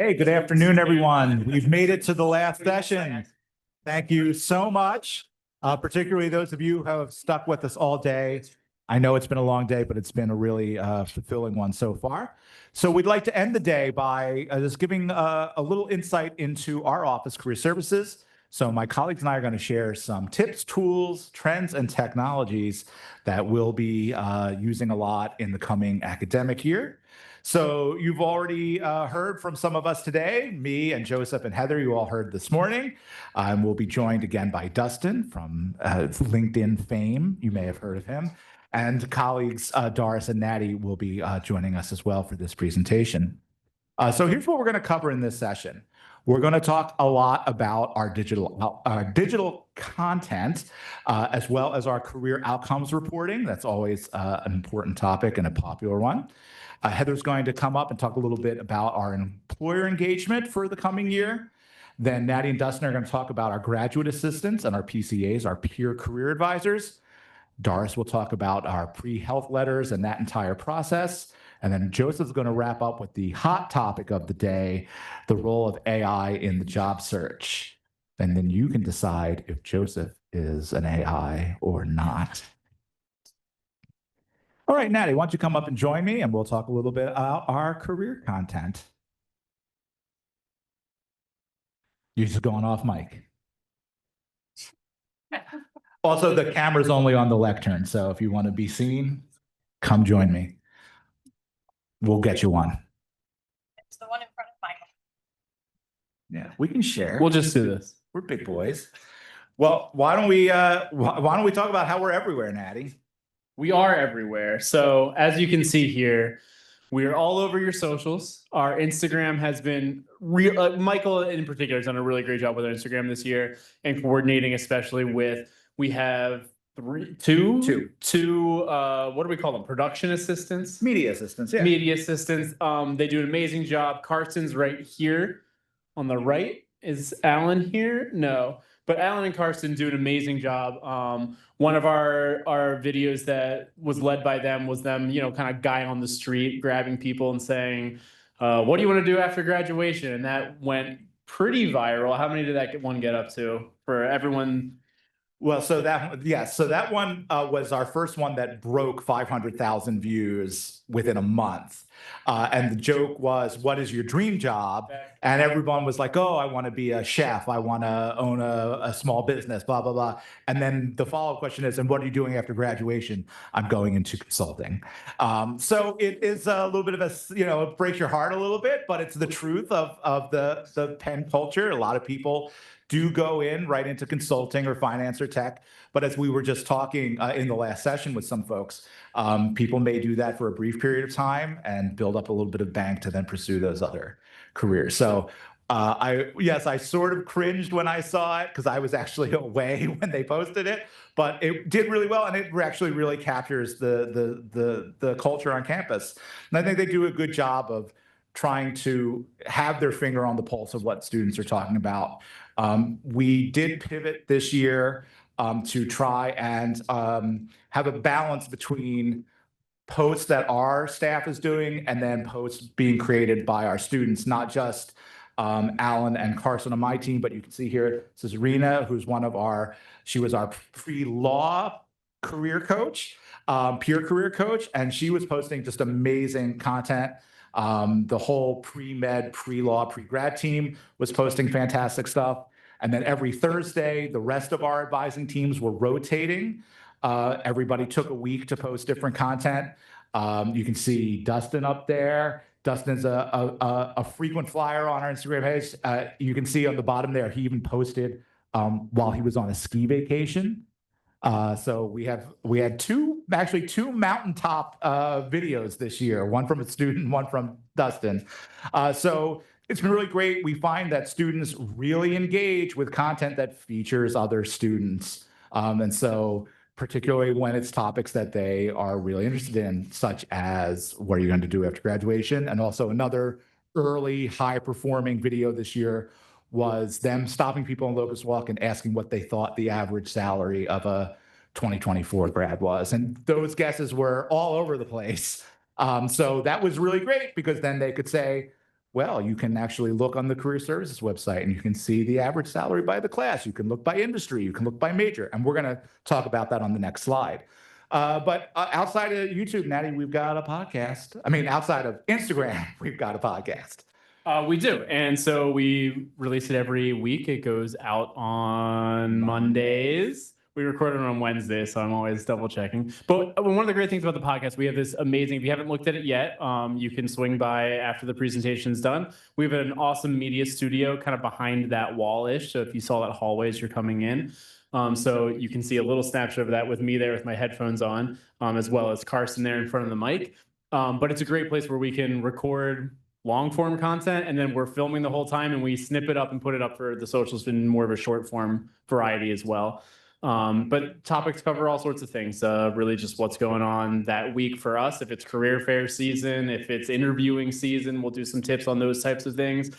Hey, good afternoon, everyone. We've made it to the last session. Thank you so much, particularly those of you who have stuck with us all day. I know it's been a long day, but it's been a really fulfilling one so far. So we'd like to end the day by just giving a little insight into our office, Career Services. So my colleagues and I are going to share some tips, tools, trends, and technologies that we'll be using a lot in the coming academic year. So you've already heard from some of us today, me and Joseph and Heather, you all heard this morning. We'll be joined again by Dustin from LinkedIn fame. You may have heard of him. And colleagues Doris and Natty will be joining us as well for this presentation. So here's what we're going to cover in this session. We're going to talk a lot about our digital content, as well as our career outcomes reporting. That's always an important topic and a popular one. Heather's going to come up and talk a little bit about our employer engagement for the coming year. Then Natty and Dustin are going to talk about our graduate assistants and our PCAs, our peer career advisors. Doris will talk about our pre-health letters and that entire process. And then Joseph's going to wrap up with the hot topic of the day, the role of AI in the job search. And then you can decide if Joseph is an AI or not. All right, Natty, why don't you come up and join me and we'll talk a little bit about our career content. You're just going off mic. Also, the camera's only on the lectern, so if you want to be seen, come join me. We'll get you one. It's the one in front of Michael. Yeah, we can share. We'll just do this. We're big boys. Well, why don't we talk about how we're everywhere, Natty? We are everywhere. So as you can see here, we are all over your socials. Our Instagram has been real. Michael in particular has done a really great job with our Instagram this year and coordinating, especially with, we have two, what do we call them? Production assistants? Media assistants, yeah. Media assistants. They do an amazing job. Carson's right here on the right. Is Alan here? No. But Alan and Carson do an amazing job. One of our videos that was led by them was them, kind of guy on the street grabbing people and saying, what do you want to do after graduation? And that went pretty viral. How many did that one get up to for everyone? Well, so that one was our first one that broke 500,000 views within a month. And the joke was, what is your dream job? And everyone was like, oh, I want to be a chef. I want to own a small business, blah, blah, blah. And then the follow-up question is, and what are you doing after graduation? I'm going into consulting. So it is a little bit of it breaks your heart a little bit, but it's the truth of the Penn culture. A lot of people do go right into consulting or finance or tech. But as we were just talking in the last session with some folks, people may do that for a brief period of time and build up a little bit of bank to then pursue those other careers. So I sort of cringed when I saw it because I was actually away when they posted it, but it did really well and it actually really captures the culture on campus. And I think they do a good job of trying to have their finger on the pulse of what students are talking about. We did pivot this year to try and have a balance between posts that our staff is doing and then posts being created by our students, not just Alan and Carson on my team, but you can see here, this is Rena, who's she was our pre-law career coach, peer career coach, and she was posting just amazing content. The whole pre-med, pre-law, pre-grad team was posting fantastic stuff. And then every Thursday, the rest of our advising teams were rotating. Everybody took a week to post different content. You can see Dustin up there. Dustin's a frequent flyer on our Instagram page. You can see on the bottom there, he even posted while he was on a ski vacation. So we had two mountaintop videos this year, one from a student, one from Dustin. So it's been really great. We find that students really engage with content that features other students. And so particularly when it's topics that they are really interested in, such as what are you going to do after graduation? And also another early high performing video this year was them stopping people on Locust Walk and asking what they thought the average salary of a 2024 grad was. And those guesses were all over the place. So that was really great because then they could say, Well, you can actually look on the career services website and you can see the average salary by the class. You can look by industry, you can look by major, and we're going to talk about that on the next slide. But outside of YouTube, Natty, we've got a podcast. I mean, outside of Instagram, we've got a podcast. We do. And so we release it every week. It goes out on Mondays. We record it on Wednesdays, so I'm always double checking. But one of the great things about the podcast, we have this amazing, if you haven't looked at it yet, you can swing by after the presentation's done. We have an awesome media studio kind of behind that wall-ish. So if you saw that hallway as you're coming in, so you can see a little snapshot of that with me there with my headphones on, as well as Carson there in front of the mic. But it's a great place where we can record long form content, and then we're filming the whole time and we snip it up and put it up for the socials in more of a short form variety as well. But topics cover all sorts of things, really just what's going on that week for us. If it's career fair season, if it's interviewing season, we'll do some tips on those types of things.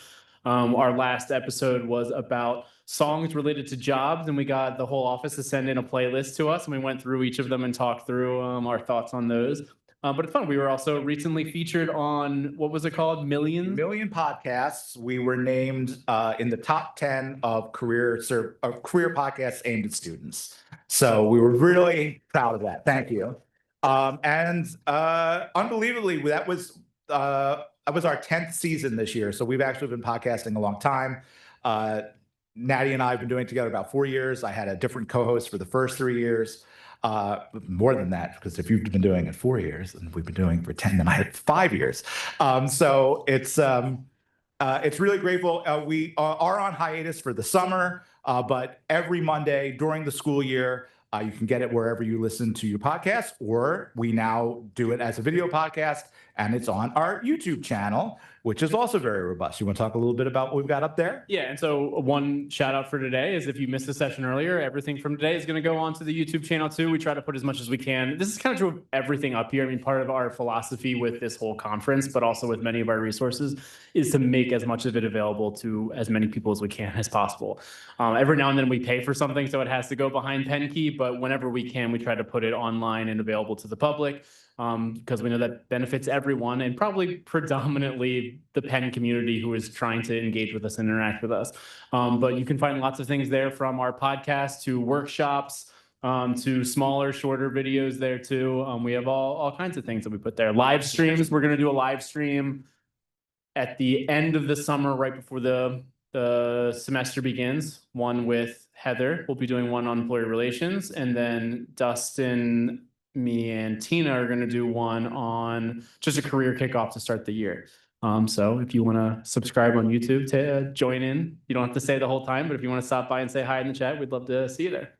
Our last episode was about songs related to jobs, and we got the whole office to send in a playlist to us, and we went through each of them and talked through our thoughts on those. But it's fun. We were also recently featured on, what was it called? Million Podcasts. We were named in the top 10 of career podcasts aimed at students. So we were really proud of that. Thank you. And unbelievably, that was our 10th season this year. So we've actually been podcasting a long time. Natty and I have been doing it together about 4 years. I had a different co-host for the first 3 years. More than that, because if you've been doing it 4 years and we've been doing it for 10, then I had 5 years. So it's really grateful. We are on hiatus for the summer, but every Monday during the school year, you can get it wherever you listen to your podcast, or we now do it as a video podcast, and it's on our YouTube channel, which is also very robust. You want to talk a little bit about what we've got up there? Yeah, and so one shout out for today is if you missed the session earlier, everything from today is going to go onto the YouTube channel too. We try to put as much as we can. This is kind of true of everything up here. I mean, part of our philosophy with this whole conference, but also with many of our resources, is to make as much of it available to as many people as we can as possible. Every now and then we pay for something, so it has to go behind Penn Key, but whenever we can, we try to put it online and available to the public. Because we know that benefits everyone, and probably predominantly the Penn community who is trying to engage with us and interact with us. But you can find lots of things there, from our podcast to workshops, to smaller, shorter videos there too. We have all kinds of things that we put there. Live streams. We're going to do a live stream at the end of the summer, right before the semester begins. One with Heather. We'll be doing one on employee relations, and then Dustin, me, and Tina are going to do one on just a career kickoff to start the year. So if you want to subscribe on YouTube to join in, you don't have to say the whole time, but if you want to stop by and say hi in the chat, we'd love to see you there.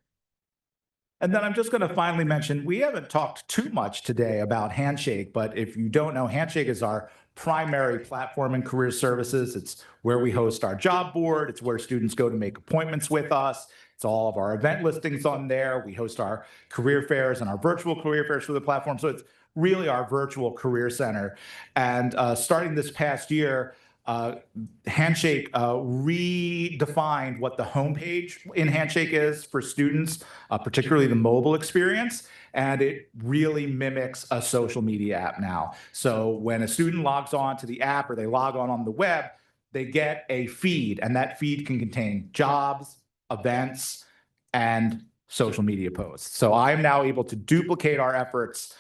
And then I'm just going to finally mention, we haven't talked too much today about Handshake, but if you don't know, Handshake is our primary platform in career services. It's where we host our job board. It's where students go to make appointments with us. It's all of our event listings on there. We host our career fairs and our virtual career fairs through the platform. So it's really our virtual career center. And starting this past year, Handshake redefined what the homepage in Handshake is for students, particularly the mobile experience. And it really mimics a social media app now. So when a student logs on to the app or they log on the web, they get a feed, and that feed can contain jobs, events, and social media posts. So I'm now able to duplicate our efforts.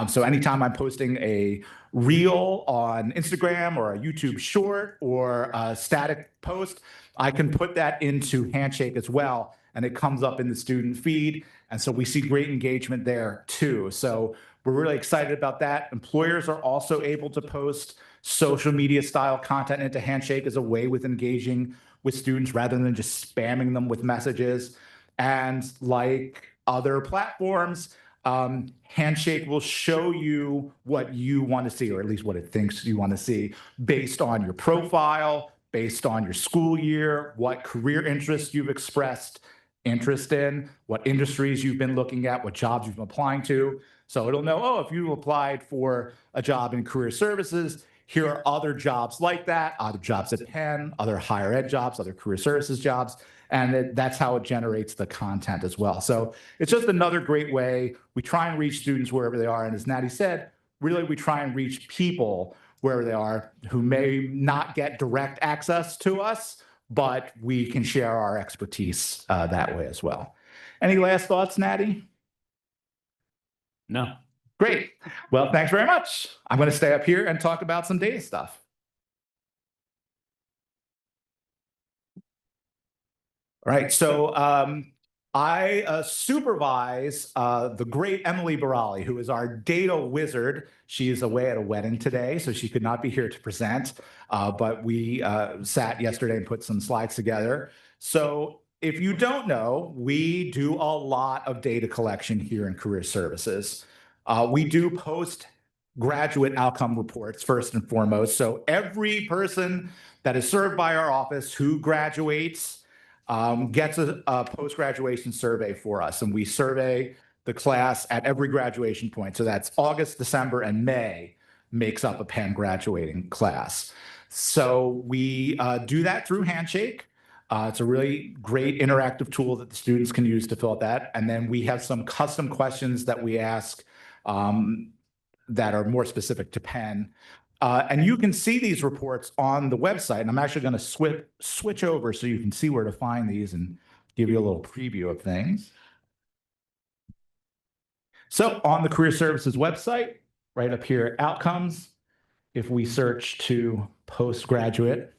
So anytime I'm posting a reel on Instagram or a YouTube short or a static post, I can put that into Handshake as well, and it comes up in the student feed. And so we see great engagement there too. So we're really excited about that. Employers are also able to post social media style content into Handshake as a way with engaging with students rather than just spamming them with messages. And like other platforms, Handshake will show you what you want to see, or at least what it thinks you want to see, based on your profile, based on your school year, what career interests you've expressed interest in, what industries you've been looking at, what jobs you've been applying to. So it'll know, oh, if you applied for a job in career services, here are other jobs like that, other jobs at Penn, other higher ed jobs, other career services jobs. And that's how it generates the content as well. So it's just another great way. We try and reach students wherever they are. And as Natty said, really, we try and reach people wherever they are, who may not get direct access to us, but we can share our expertise that way as well. Any last thoughts, Natty? No. Great. Well, thanks very much. I'm going to stay up here and talk about some data stuff. All right, so I supervise the great Emily Barali, who is our data wizard. She is away at a wedding today, so she could not be here to present, but we sat yesterday and put some slides together. So if you don't know, we do a lot of data collection here in Career Services. We do postgraduate outcome reports first and foremost. So every person that is served by our office who graduates gets a post-graduation survey for us, and we survey the class at every graduation point. So that's August, December, and May makes up a Penn graduating class. So we do that through Handshake. It's a really great interactive tool that the students can use to fill out that. And then we have some custom questions that we ask that are more specific to Penn. And you can see these reports on the website. And I'm actually going to switch over so you can see where to find these and give you a little preview of things. So on the Career Services website, right up here, Outcomes, if we search to postgraduate,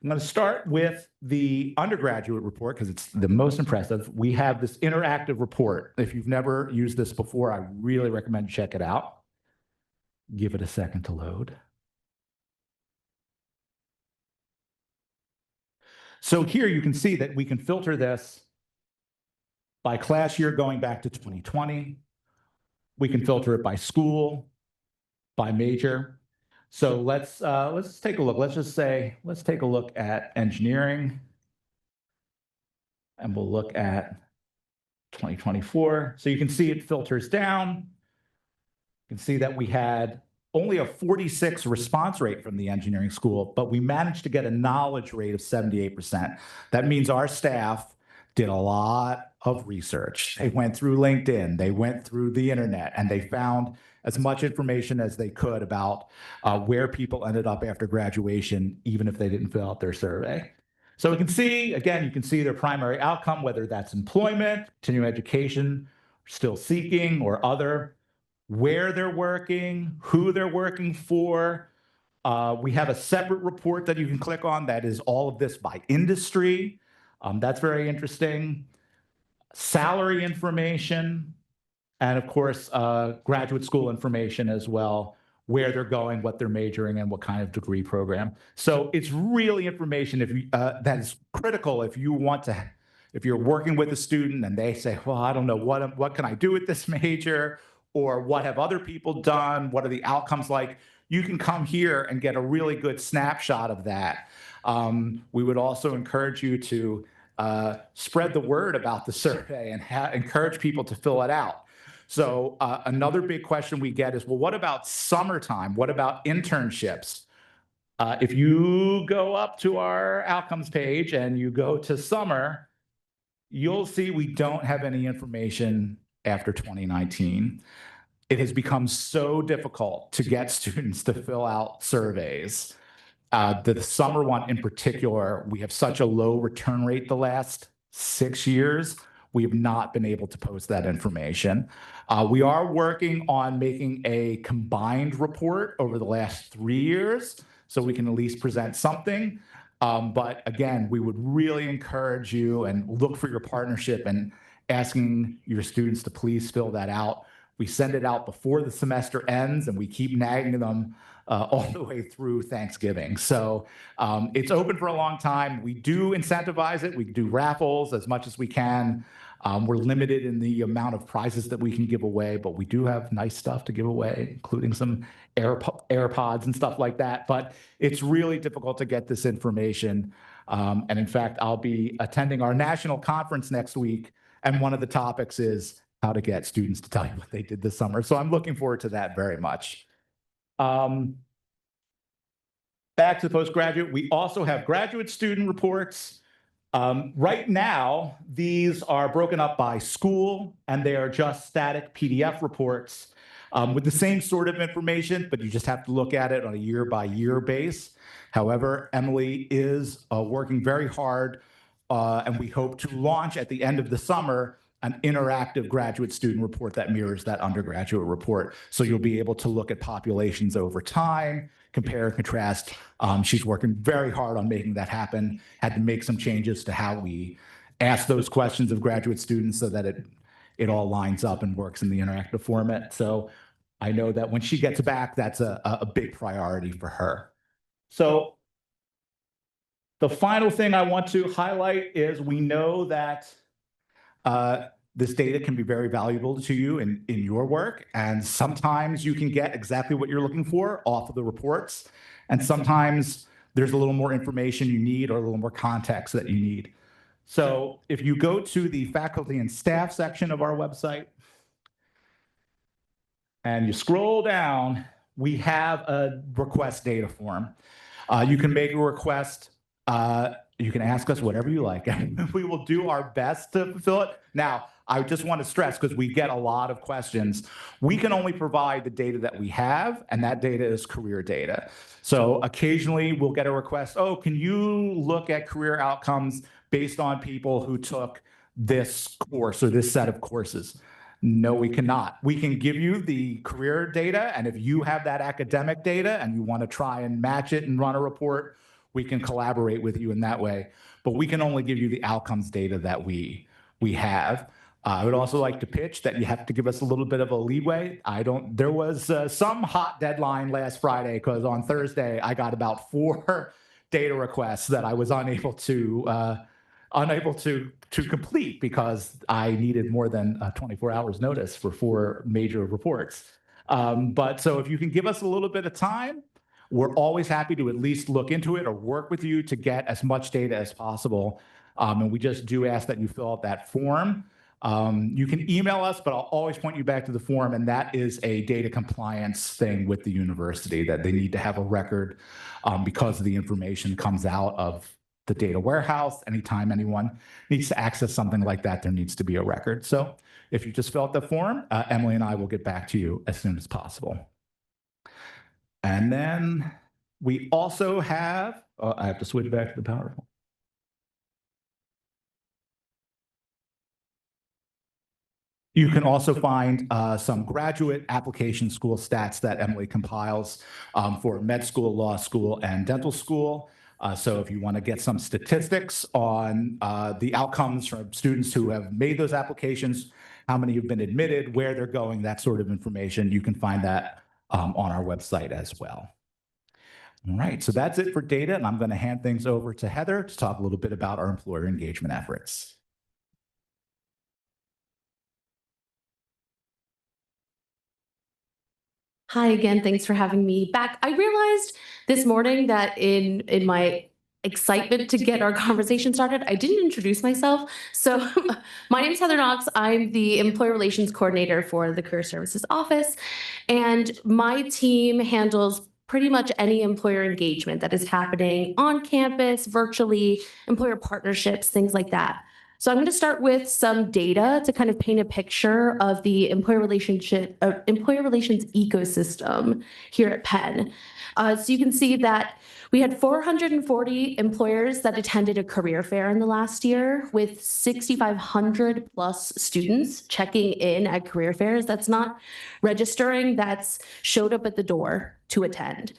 I'm going to start with the undergraduate report because it's the most impressive. We have this interactive report. If you've never used this before, I really recommend you check it out. Give it a second to load. So here you can see that we can filter this by class year going back to 2020. We can filter it by school, by major. So let's take a look. Let's take a look at engineering, and we'll look at 2024. So you can see it filters down. You can see that we had only a 46 response rate from the engineering school, but we managed to get a knowledge rate of 78%. That means our staff did a lot of research. They went through LinkedIn, they went through the internet, and they found as much information as they could about where people ended up after graduation, even if they didn't fill out their survey. So we can see, again, you can see their primary outcome, whether that's employment, continuing education, still seeking, or other, where they're working, who they're working for. We have a separate report that you can click on that is all of this by industry. That's very interesting. Salary information, and of course, graduate school information as well, where they're going, what they're majoring in, what kind of degree program. So it's really information that is critical if you want to, if you're working with a student and they say, well, I don't know, what can I do with this major? Or what have other people done? What are the outcomes like? You can come here and get a really good snapshot of that. We would also encourage you to spread the word about the survey and encourage people to fill it out. So another big question we get is, well, what about summertime? What about internships? If you go up to our outcomes page and you go to summer, you'll see we don't have any information after 2019. It has become so difficult to get students to fill out surveys. The summer one in particular, we have such a low return rate the last 6 years. We have not been able to post that information. We are working on making a combined report over the last 3 years, so we can at least present something. But again, we would really encourage you and look for your partnership and asking your students to please fill that out. We send it out before the semester ends, and we keep nagging them all the way through Thanksgiving. So it's open for a long time. We do incentivize it. We do raffles as much as we can. We're limited in the amount of prizes that we can give away, but we do have nice stuff to give away, including some AirPods and stuff like that. But it's really difficult to get this information. And in fact, I'll be attending our national conference next week, and one of the topics is how to get students to tell you what they did this summer. So I'm looking forward to that very much. Back to the postgraduate, we also have graduate student reports. Right now, these are broken up by school, and they are just static PDF reports. with the same sort of information, but you just have to look at it on a year-by-year base. However, Emily is working very hard, and we hope to launch at the end of the summer an interactive graduate student report that mirrors that undergraduate report. So you'll be able to look at populations over time, compare and contrast. She's working very hard on making that happen, had to make some changes to how we ask those questions of graduate students so that it all lines up and works in the interactive format. So I know that when she gets back, that's a big priority for her. So the final thing I want to highlight is we know that this data can be very valuable to you in your work, and sometimes you can get exactly what you're looking for off of the reports, and sometimes there's a little more information you need or a little more context that you need. So if you go to the faculty and staff section of our website and you scroll down, we have a request data form. You can make a request. You can ask us whatever you like, and we will do our best to fulfill it. Now, I just want to stress, because we get a lot of questions, we can only provide the data that we have, and that data is career data. So occasionally we'll get a request, oh, can you look at career outcomes based on people who took this course or this set of courses? No, we cannot. We can give you the career data, and if you have that academic data and you want to try and match it and run a report, we can collaborate with you in that way. But we can only give you the outcomes data that we have. I would also like to pitch that you have to give us a little bit of a leeway. There was some hot deadline last Friday, because on Thursday I got about 4 data requests that I was unable to complete because I needed more than 24 hours notice for 4 major reports. But so if you can give us a little bit of time, we're always happy to at least look into it or work with you to get as much data as possible. And we just do ask that you fill out that form. You can email us, but I'll always point you back to the form, and that is a data compliance thing with the university, that they need to have a record because the information comes out of the data warehouse. Anytime anyone needs to access something like that, there needs to be a record. So if you just fill out the form, Emily and I will get back to you as soon as possible. And then we also have, I have to switch back to the PowerPoint. You can also find some graduate application school stats that Emily compiles for med school, law school, and dental school. So if you want to get some statistics on the outcomes from students who have made those applications, how many have been admitted, where they're going, that sort of information, you can find that on our website as well. All right, so that's it for data, and I'm going to hand things over to Heather to talk a little bit about our employer engagement efforts. Hi again, thanks for having me back. I realized this morning that in my excitement to get our conversation started, I didn't introduce myself. So my name is Heather Knox. I'm the Employee Relations Coordinator for the Career Services Office, and my team handles pretty much any employer engagement that is happening on campus, virtually, employer partnerships, things like that. So I'm going to start with some data to kind of paint a picture of the employer relations ecosystem here at Penn. So you can see that we had 440 employers that attended a career fair in the last year, with 6,500 plus students checking in at career fairs. That's not registering, that's showed up at the door to attend.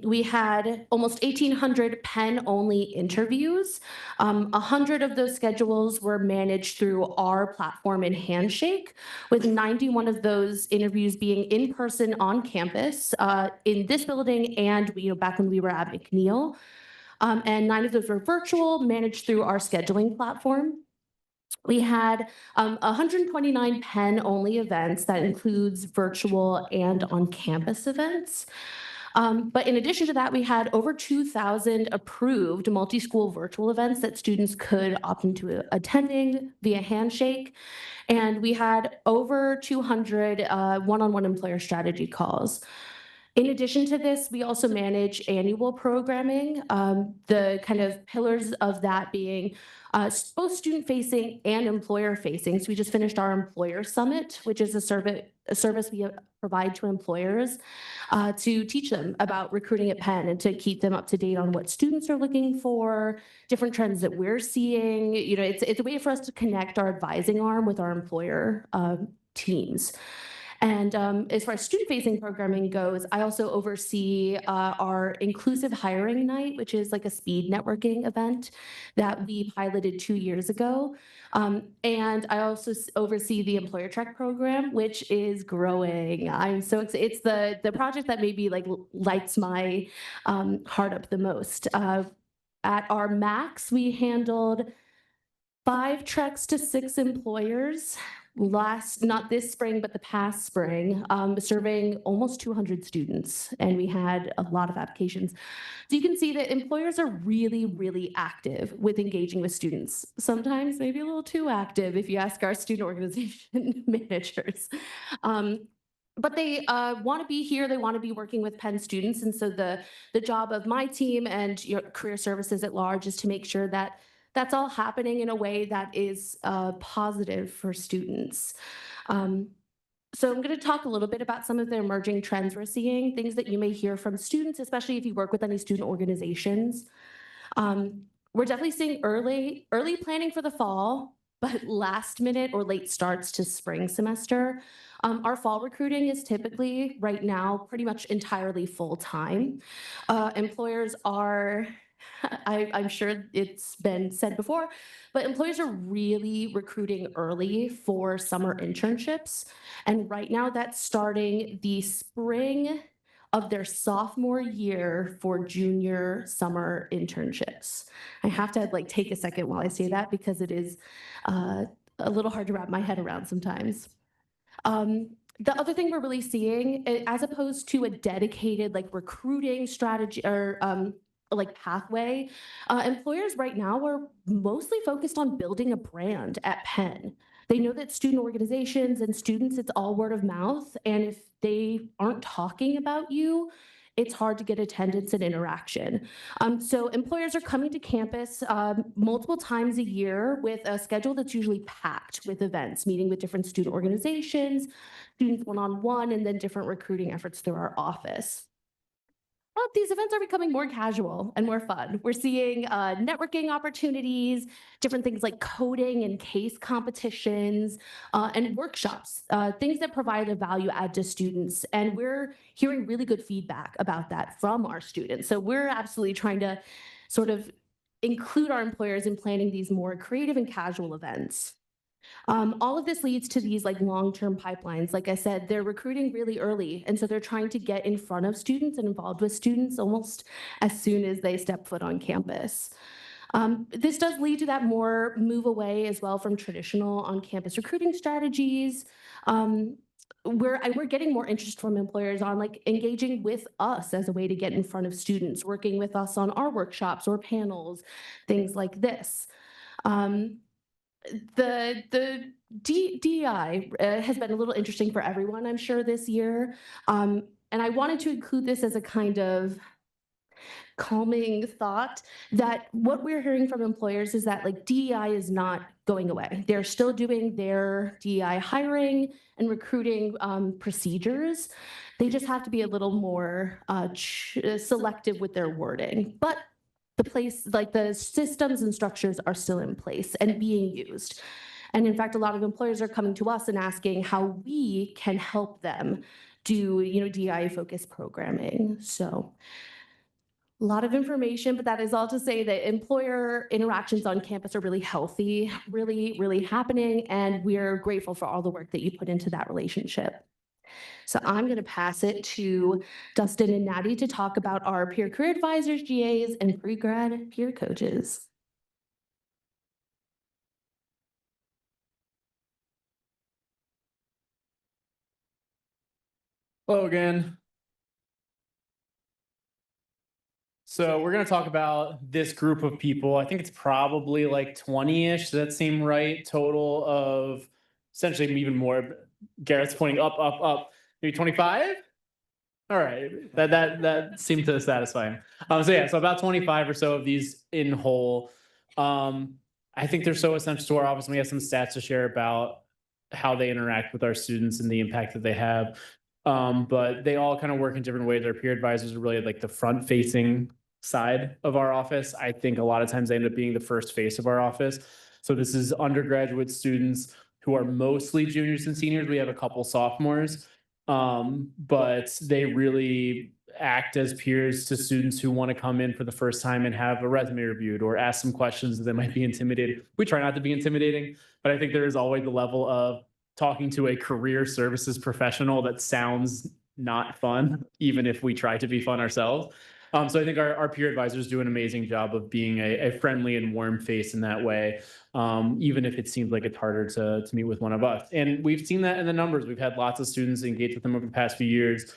We had almost 1,800 Penn-only interviews. 100 of those schedules were managed through our platform in Handshake, with 91 of those interviews being in person on campus in this building and back when we were at McNeil. And 9 of those were virtual, managed through our scheduling platform. We had 129 Penn-only events that includes virtual and on-campus events. But in addition to that, we had over 2,000 approved multi-school virtual events that students could opt into attending via Handshake. And we had over 200 one-on-one employer strategy calls. In addition to this, we also manage annual programming, the kind of pillars of that being both student-facing and employer-facing. So we just finished our Employer Summit, which is a service we provide to employers to teach them about recruiting at Penn and to keep them up to date on what students are looking for, different trends that we're seeing. You know, it's a way for us to connect our advising arm with our employer teams. And as far as student-facing programming goes, I also oversee our Inclusive Hiring Night, which is like a speed networking event that we piloted 2 years ago. And I also oversee the Employer Track program, which is growing. I'm so excited. It's the project that maybe like lights my heart up the most. At our max, we handled 5 treks to 6 employers not this spring, but the past spring, serving almost 200 students, and we had a lot of applications. So you can see that employers are really, really active with engaging with students. Sometimes maybe a little too active if you ask our student organization managers. But they want to be here. They want to be working with Penn students. And so the job of my team and your career services at large is to make sure that that's all happening in a way that is positive for students. So I'm going to talk a little bit about some of the emerging trends we're seeing, things that you may hear from students, especially if you work with any student organizations. We're definitely seeing early planning for the fall, but last minute or late starts to spring semester. Our fall recruiting is typically right now pretty much entirely full-time. Employers are, I'm sure it's been said before, but employers are really recruiting early for summer internships. And right now that's starting the spring of their sophomore year for junior summer internships. I have to like take a second while I say that because it is a little hard to wrap my head around sometimes. The other thing we're really seeing, as opposed to a dedicated like recruiting strategy or like pathway, employers right now are mostly focused on building a brand at Penn. They know that student organizations and students, it's all word of mouth. And if they aren't talking about you, it's hard to get attendance and interaction. So employers are coming to campus multiple times a year with a schedule that's usually packed with events, meeting with different student organizations, students one-on-one, and then different recruiting efforts through our office. But these events are becoming more casual and more fun. We're seeing networking opportunities, different things like coding and case competitions, and workshops, things that provide a value add to students. And we're hearing really good feedback about that from our students. So we're absolutely trying to sort of include our employers in planning these more creative and casual events. All of this leads to these like long-term pipelines. Like I said, they're recruiting really early. And so they're trying to get in front of students and involved with students almost as soon as they step foot on campus. This does lead to that more move away as well from traditional on-campus recruiting strategies. We're getting more interest from employers on like engaging with us as a way to get in front of students, working with us on our workshops or panels, things like this. The DEI has been a little interesting for everyone, I'm sure, this year. And I wanted to include this as a kind of calming thought that what we're hearing from employers is that like DEI is not going away. They're still doing their DEI hiring and recruiting procedures. They just have to be a little more selective with their wording. But the systems and structures are still in place and being used. And in fact, a lot of employers are coming to us and asking how we can help them do, DEI-focused programming. So a lot of information, but that is all to say that employer interactions on campus are really healthy, really, really happening, and we're grateful for all the work that you put into that relationship. So I'm going to pass it to Dustin and Natty to talk about our peer career advisors, GAs, and pre-grad peer coaches. Hello again. So we're going to talk about this group of people. I think it's probably like 20-ish. Does that seem right? Total of essentially even more. Garrett's pointing up, maybe 25? All right, that seemed to satisfy him. So about 25 or so of these in whole. I think they're so essential to our office. We have some stats to share about how they interact with our students and the impact that they have. But they all kind of work in different ways. Our peer advisors are really like the front facing side of our office. I think a lot of times they end up being the first face of our office. So this is undergraduate students who are mostly juniors and seniors. We have a couple sophomores, but they really act as peers to students who want to come in for the first time and have a resume reviewed or ask some questions that might be intimidating. We try not to be intimidating, but I think there is always the level of talking to a career services professional that sounds not fun, even if we try to be fun ourselves. So I think our peer advisors do an amazing job of being a friendly and warm face in that way, even if it seems like it's harder to meet with one of us. And we've seen that in the numbers. We've had lots of students engage with them over the past few years.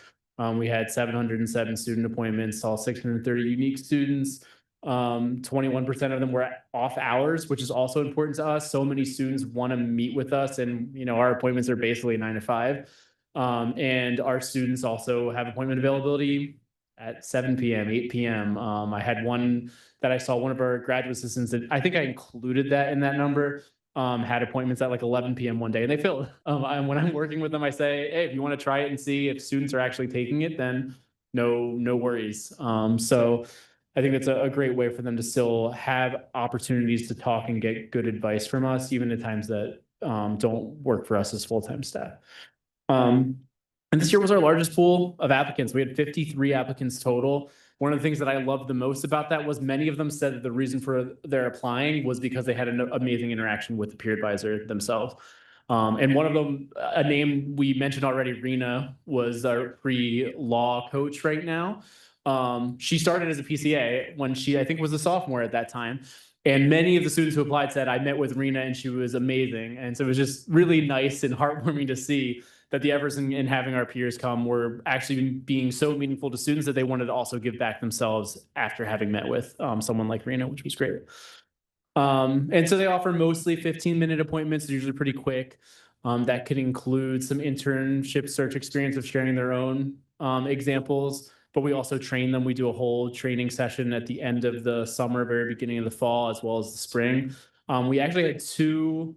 We had 707 student appointments, saw 630 unique students. 21% of them were off hours, which is also important to us. So many students want to meet with us, and our appointments are basically 9 to 5. And our students also have appointment availability at 7 p.m., 8 p.m. I had one that I saw, one of our graduate assistants, that I think I included that in that number, had appointments at like 11 p.m. one day, and they filled. And when I'm working with them, I say, hey, if you want to try it and see if students are actually taking it, then no worries. So I think it's a great way for them to still have opportunities to talk and get good advice from us, even at times that don't work for us as full-time staff. And this year was our largest pool of applicants. We had 53 applicants total. One of the things that I loved the most about that was many of them said that the reason for their applying was because they had an amazing interaction with the peer advisor themselves. And one of them, a name we mentioned already, Rena, was our pre-law coach right now. She started as a PCA when she, I think, was a sophomore at that time. And many of the students who applied said, I met with Rena and she was amazing. And so it was just really nice and heartwarming to see that the efforts in having our peers come were actually being so meaningful to students that they wanted to also give back themselves after having met with someone like Rena, which was great. And so they offer mostly 15-minute appointments. They're usually pretty quick. That could include some internship search experience of sharing their own examples, but we also train them. We do a whole training session at the end of the summer, very beginning of the fall, as well as the spring. We actually had two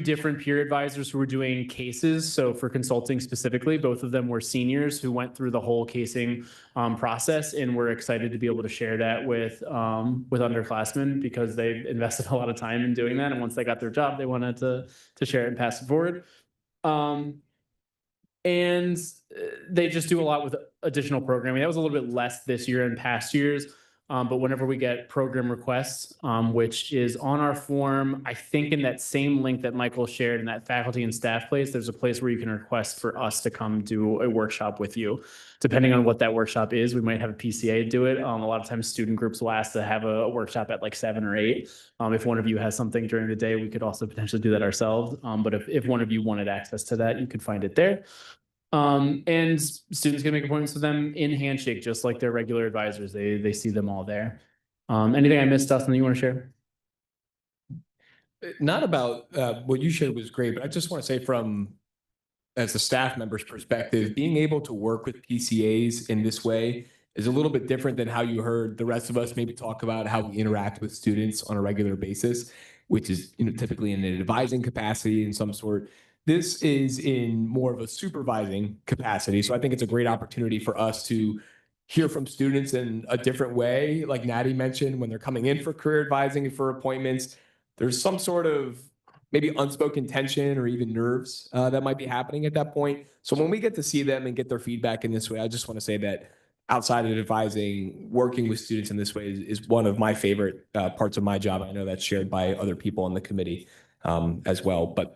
different peer advisors who were doing cases. So for consulting specifically, both of them were seniors who went through the whole casing process, and we're excited to be able to share that with underclassmen because they invested a lot of time in doing that. And once they got their job, they wanted to share it and pass it forward. And they just do a lot with additional programming. That was a little bit less this year and past years. But whenever we get program requests, which is on our form, I think in that same link that Michael shared in that faculty and staff place, there's a place where you can request for us to come do a workshop with you. Depending on what that workshop is, we might have a PCA do it. A lot of times student groups will ask to have a workshop at like 7 or 8. If one of you has something during the day, we could also potentially do that ourselves. But if one of you wanted access to that, you could find it there. And students can make appointments with them in Handshake, just like their regular advisors. They see them all there. Anything I missed, Dustin, that you want to share? Not about what you shared was great, but I just want to say from as a staff member's perspective, being able to work with PCAs in this way is a little bit different than how you heard the rest of us maybe talk about how we interact with students on a regular basis, which is typically in an advising capacity in some sort. This is in more of a supervising capacity. So I think it's a great opportunity for us to hear from students in a different way. Like Natty mentioned, when they're coming in for career advising and for appointments, there's some sort of maybe unspoken tension or even nerves that might be happening at that point. So when we get to see them and get their feedback in this way, I just want to say that outside of advising, working with students in this way is one of my favorite parts of my job. I know that's shared by other people on the committee as well. But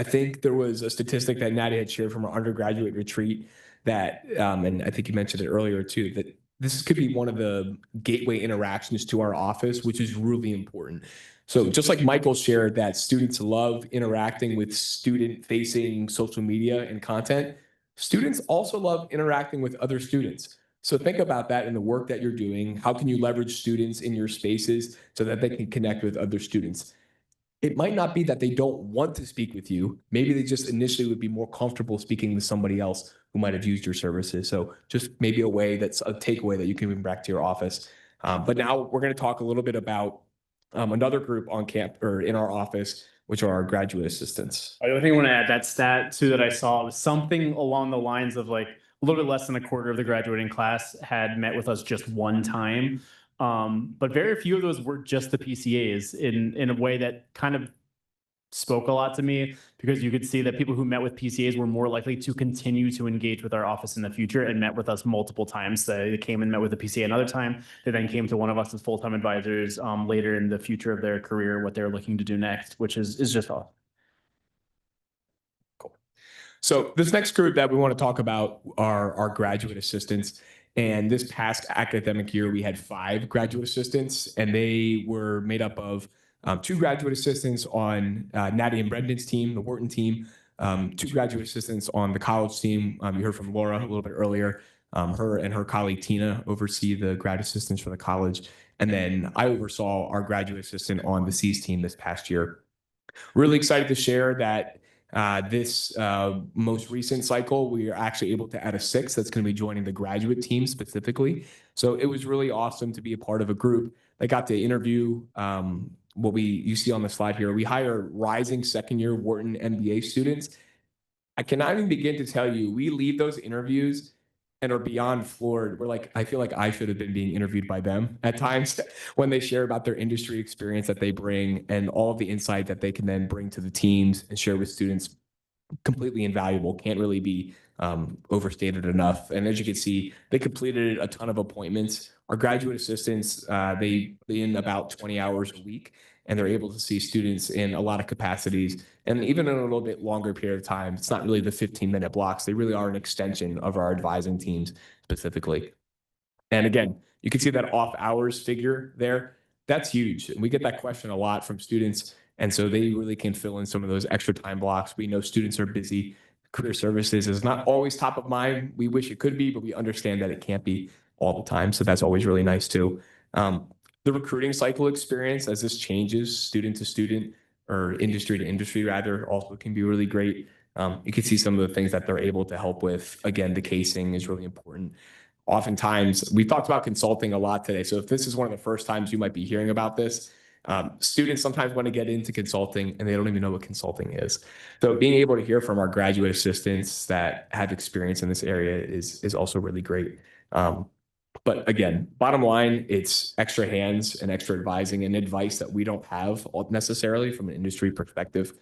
I think there was a statistic that Natty had shared from our undergraduate retreat that, and I think you mentioned it earlier too, that this could be one of the gateway interactions to our office, which is really important. So just like Michael shared that students love interacting with student-facing social media and content, students also love interacting with other students. So think about that in the work that you're doing. How can you leverage students in your spaces so that they can connect with other students? it might not be that they don't want to speak with you. Maybe they just initially would be more comfortable speaking with somebody else who might have used your services. So just maybe a way that's a takeaway that you can bring back to your office. But now we're going to talk a little bit about another group on camp or in our office, which are our graduate assistants. The only thing I want to add, that stat too that I saw was something along the lines of like a little bit less than a quarter of the graduating class had met with us just one time. But very few of those were just the PCAs in a way that kind of spoke a lot to me, because you could see that people who met with PCAs were more likely to continue to engage with our office in the future and met with us multiple times. They came and met with the PCA another time. They then came to one of us as full-time advisors later in the future of their career, what they're looking to do next, which is just awesome. Cool. So this next group that we want to talk about are our graduate assistants. And this past academic year, we had 5 graduate assistants, and they were made up of 2 graduate assistants on Natty and Brendan's team, the Wharton team, 2 graduate assistants on the college team. You heard from Laura a little bit earlier. Her and her colleague Tina oversee the grad assistants for the college. And then I oversaw our graduate assistant on the C's team this past year. Really excited to share that this most recent cycle, we are actually able to add a 6th that's going to be joining the graduate team specifically. So it was really awesome to be a part of a group that got to interview what you see on the slide here. We hire rising second-year Wharton MBA students. I cannot even begin to tell you, we leave those interviews and are beyond floored. We're like, I feel like I should have been being interviewed by them at times when they share about their industry experience that they bring and all of the insight that they can then bring to the teams and share with students. Completely invaluable, can't really be overstated enough. And as you can see, they completed a ton of appointments. Our graduate assistants, they in about 20 hours a week, and they're able to see students in a lot of capacities. And even in a little bit longer period of time, it's not really the 15-minute blocks. They really are an extension of our advising teams specifically. And again, you can see that off hours figure there. That's huge. And we get that question a lot from students. And so they really can fill in some of those extra time blocks. We know students are busy. Career services is not always top of mind. We wish it could be, but we understand that it can't be all the time. So that's always really nice too. The recruiting cycle experience, as this changes student to student or industry to industry rather, also can be really great. You can see some of the things that they're able to help with. Again, the casing is really important. Oftentimes, we've talked about consulting a lot today. So if this is one of the first times you might be hearing about this, students sometimes want to get into consulting and they don't even know what consulting is. So being able to hear from our graduate assistants that have experience in this area is also really great. But again, bottom line, it's extra hands and extra advising and advice that we don't have necessarily from an industry perspective.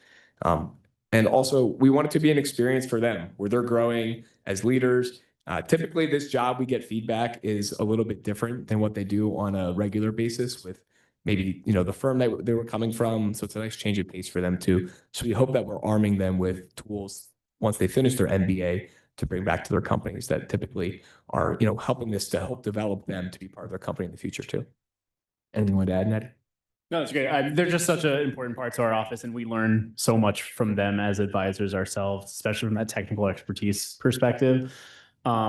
And also we want it to be an experience for them where they're growing as leaders. Typically this job, we get feedback is a little bit different than what they do on a regular basis with maybe, the firm that they were coming from. So it's a nice change of pace for them too. So we hope that we're arming them with tools once they finish their MBA to bring back to their companies that typically are, helping this to help develop them to be part of their company in the future too. Anything you want to add, Natty? No, it's great. They're just such an important part to our office, and we learn so much from them as advisors ourselves, especially from that technical expertise perspective.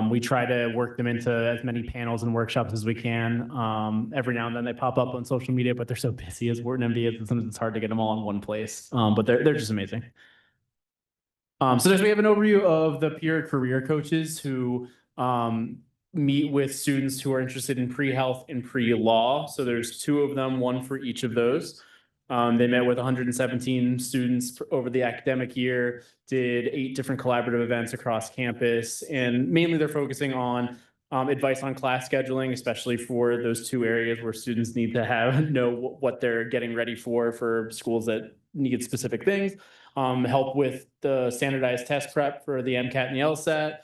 We try to work them into as many panels and workshops as we can. Every now and then they pop up on social media, but they're so busy as Wharton MBAs, and sometimes it's hard to get them all in one place. But they're just amazing. So we have an overview of the peer career coaches who meet with students who are interested in pre-health and pre-law. So there's 2 of them, 1 for each of those. They met with 117 students over the academic year, did 8 different collaborative events across campus, and mainly they're focusing on advice on class scheduling, especially for those 2 areas where students need to know what they're getting ready for schools that need specific things. Help with the standardized test prep for the MCAT and the LSAT,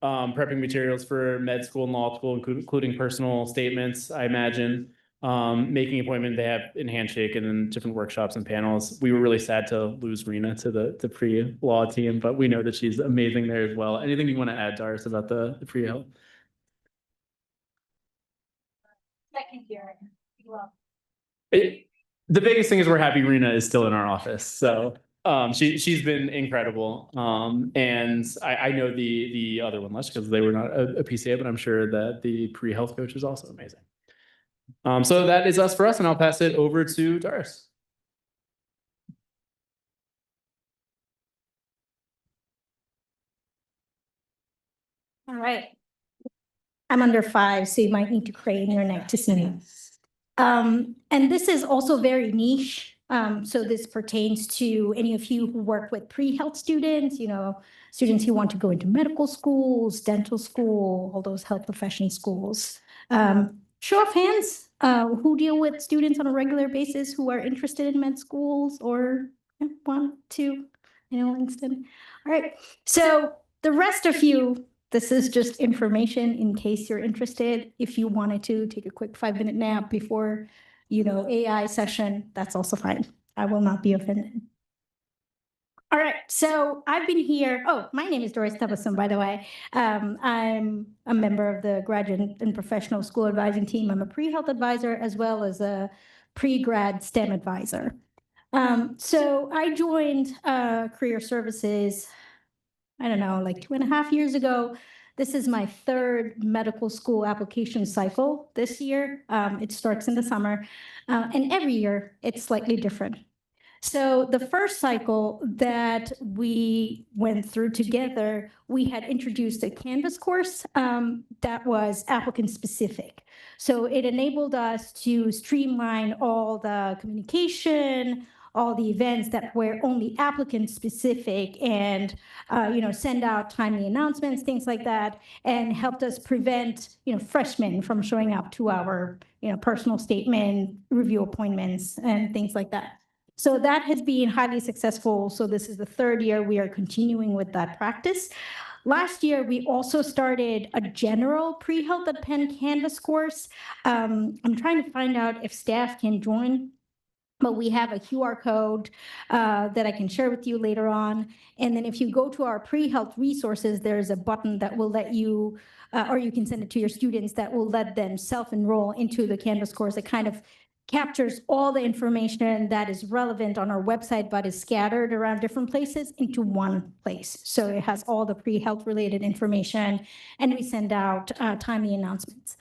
prepping materials for med school and law school, including personal statements, I imagine. Making appointment they have in Handshake and then different workshops and panels. We were really sad to lose Rena to the pre-law team, but we know that she's amazing there as well. Anything you want to add, Doris, about the pre-health? Second year. The biggest thing is we're happy Rena is still in our office. So she's been incredible. And I know the other one less because they were not a PCA, but I'm sure that the pre-health coach is also amazing. So that is us for us, and I'll pass it over to Doris. All right. I'm under 5, so you might need to crane your neck to see me. And this is also very niche. So this pertains to any of you who work with pre-health students, students who want to go into medical schools, dental school, all those health profession schools. Show of hands, who deal with students on a regular basis who are interested in med schools or 1, 2, Langston. All right. So the rest of you, this is just information in case you're interested. If you wanted to take a quick 5-minute nap before, AI session, that's also fine. I will not be offended. All right, so I've been here. Oh, my name is Doris Tabassum, by the way. I'm a member of the graduate and professional school advising team. I'm a pre-health advisor as well as a pre-grad STEM advisor. So I joined Career Services, I don't know, like 2.5 years ago. This is my 3rd medical school application cycle this year. It starts in the summer, and every year it's slightly different. So the first cycle that we went through together, we had introduced a Canvas course that was applicant specific. So it enabled us to streamline all the communication, all the events that were only applicant specific, and send out timely announcements, things like that, and helped us prevent freshmen from showing up to our personal statement review appointments and things like that. So that has been highly successful. So this is the 3rd year we are continuing with that practice. Last year, we also started a general pre-health at Penn Canvas course. I'm trying to find out if staff can join, but we have a QR code that I can share with you later on. And then if you go to our pre-health resources, there's a button that will let you, or you can send it to your students, that will let them self-enroll into the Canvas course. It kind of captures all the information that is relevant on our website, but is scattered around different places into one place. So it has all the pre-health related information, and we send out timely announcements.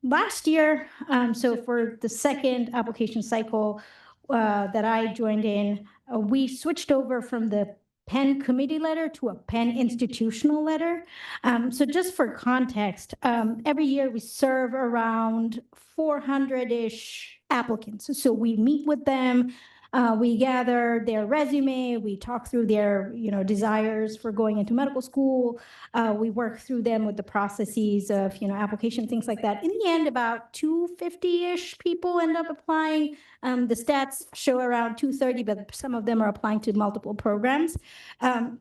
Last year, so for the 2nd application cycle that I joined in, we switched over from the Penn committee letter to a Penn institutional letter. So just for context, every year we serve around 400-ish applicants. So we meet with them, we gather their resume, we talk through their desires for going into medical school, we work through them with the processes of application, things like that. In the end, about 250-ish people end up applying. The stats show around 230, but some of them are applying to multiple programs.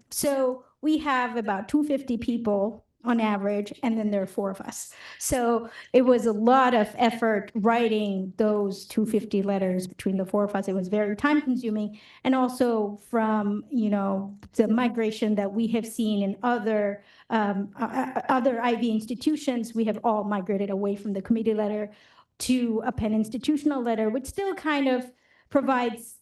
So we have about 250 people on average, and then there are 4 of us. So it was a lot of effort writing those 250 letters between the 4 of us. It was very time consuming. And also from, the migration that we have seen in other Ivy institutions, we have all migrated away from the committee letter to a Penn institutional letter, which still kind of provides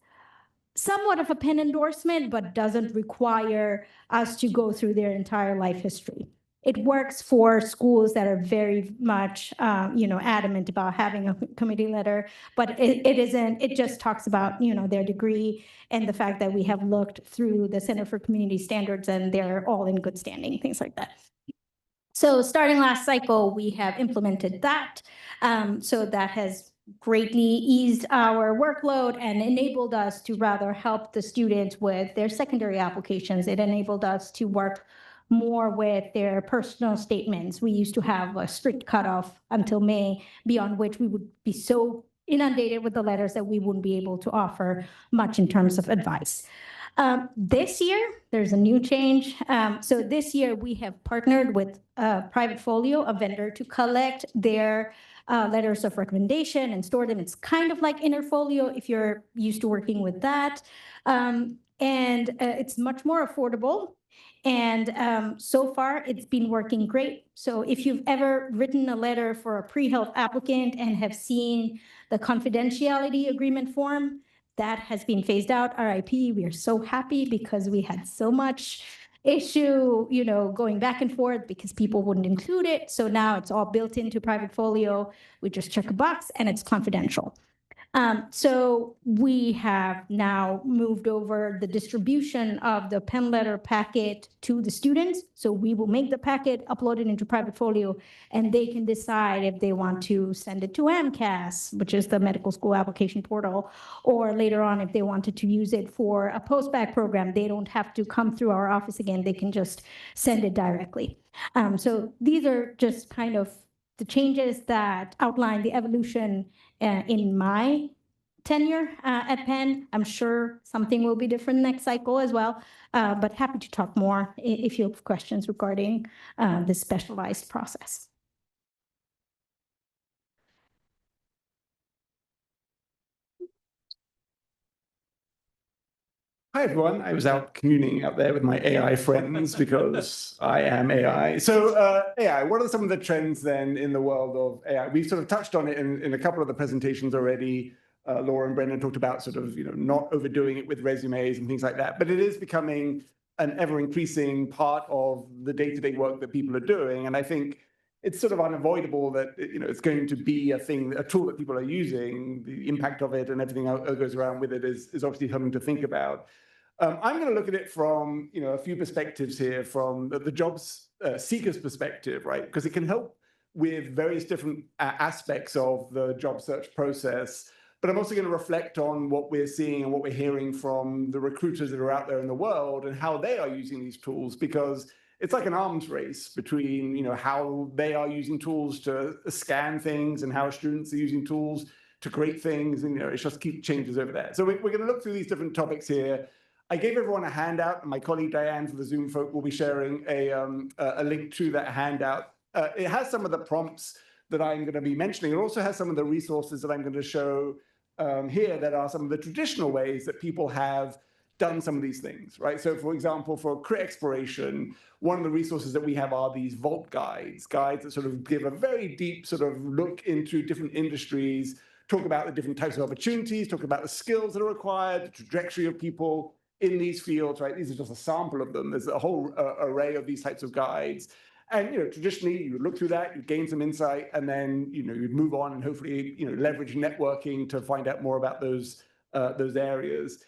somewhat of a Penn endorsement, but doesn't require us to go through their entire life history. It works for schools that are very much, adamant about having a committee letter, but it isn't. It just talks about, their degree and the fact that we have looked through the Center for Community Standards and they're all in good standing, things like that. So starting last cycle, we have implemented that. So that has greatly eased our workload and enabled us to rather help the students with their secondary applications. It enabled us to work more with their personal statements. We used to have a strict cutoff until May, beyond which we would be so inundated with the letters that we wouldn't be able to offer much in terms of advice. This year, there's a new change. So this year, we have partnered with Private Folio, a vendor, to collect their letters of recommendation and store them. It's kind of like Interfolio if you're used to working with that. And it's much more affordable. And so far, it's been working great. So if you've ever written a letter for a pre-health applicant and have seen the confidentiality agreement form, that has been phased out. RIP, we are so happy because we had so much issue, going back and forth because people wouldn't include it. So now it's all built into Private Folio. We just check a box and it's confidential. So we have now moved over the distribution of the Penn letter packet to the students. So we will make the packet, upload it into Private Folio, and they can decide if they want to send it to AMCAS, which is the medical school application portal, or later on, if they wanted to use it for a post-bac program, they don't have to come through our office again. They can just send it directly. So these are just kind of the changes that outline the evolution in my tenure at Penn. I'm sure something will be different next cycle as well, but happy to talk more if you have questions regarding this specialized process. Hi, everyone. I was out communing out there with my AI friends because I am AI. So AI, what are some of the trends then in the world of AI? We've sort of touched on it in a couple of the presentations already. Laura and Brendan talked about sort of, not overdoing it with resumes and things like that, but it is becoming an ever increasing part of the day-to-day work that people are doing. And I think it's sort of unavoidable that, it's going to be a tool that people are using. The impact of it and everything else that goes around with it is obviously something to think about. I'm going to look at it from, a few perspectives here, from the jobs seeker's perspective, right? Because it can help with various different aspects of the job search process. But I'm also going to reflect on what we're seeing and what we're hearing from the recruiters that are out there in the world and how they are using these tools, because it's like an arms race between, how they are using tools to scan things and how students are using tools to create things. And, it just keeps changes over there. So we're going to look through these different topics here. I gave everyone a handout, and my colleague Diane for the Zoom folk will be sharing a link to that handout. It has some of the prompts that I'm going to be mentioning. It also has some of the resources that I'm going to show here that are some of the traditional ways that people have done some of these things, right? So for example, for career exploration, one of the resources that we have are these vault guides that sort of give a very deep sort of look into different industries, talk about the different types of opportunities, talk about the skills that are required, the trajectory of people in these fields, right? These are just a sample of them. There's a whole array of these types of guides. And, traditionally you would look through that, you gain some insight, and then, you'd move on and hopefully, leverage networking to find out more about those areas.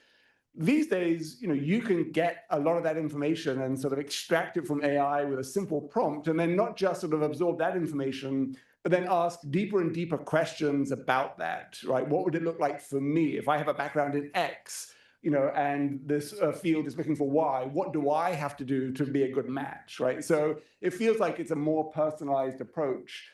These days, you can get a lot of that information and sort of extract it from AI with a simple prompt, and then not just sort of absorb that information, but then ask deeper and deeper questions about that, right? What would it look like for me if I have a background in X? And this field is looking for Y, what do I have to do to be a good match, right? So it feels like it's a more personalized approach.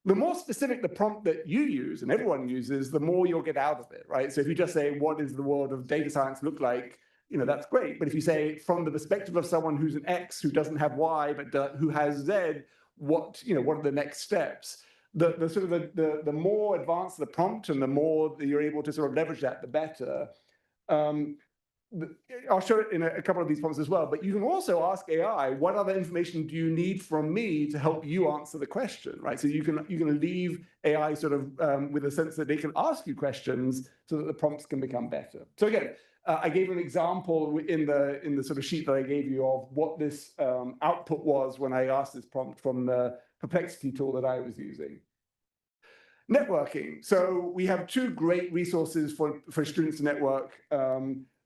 The more specific the prompt that you use and everyone uses, the more you'll get out of it, right? So if you just say, what does the world of data science look like? That's great. But if you say from the perspective of someone who's an X, who doesn't have Y, but who has Z, what are the next steps? The more advanced the prompt and the more that you're able to sort of leverage that, the better. I'll show it in a couple of these prompts as well, but you can also ask AI, what other information do you need from me to help you answer the question, right? So you can leave AI sort of with a sense that they can ask you questions so that the prompts can become better. So again, I gave an example in the sort of sheet that I gave you of what this output was when I asked this prompt from the Perplexity tool that I was using. Networking. So we have two great resources for students to network.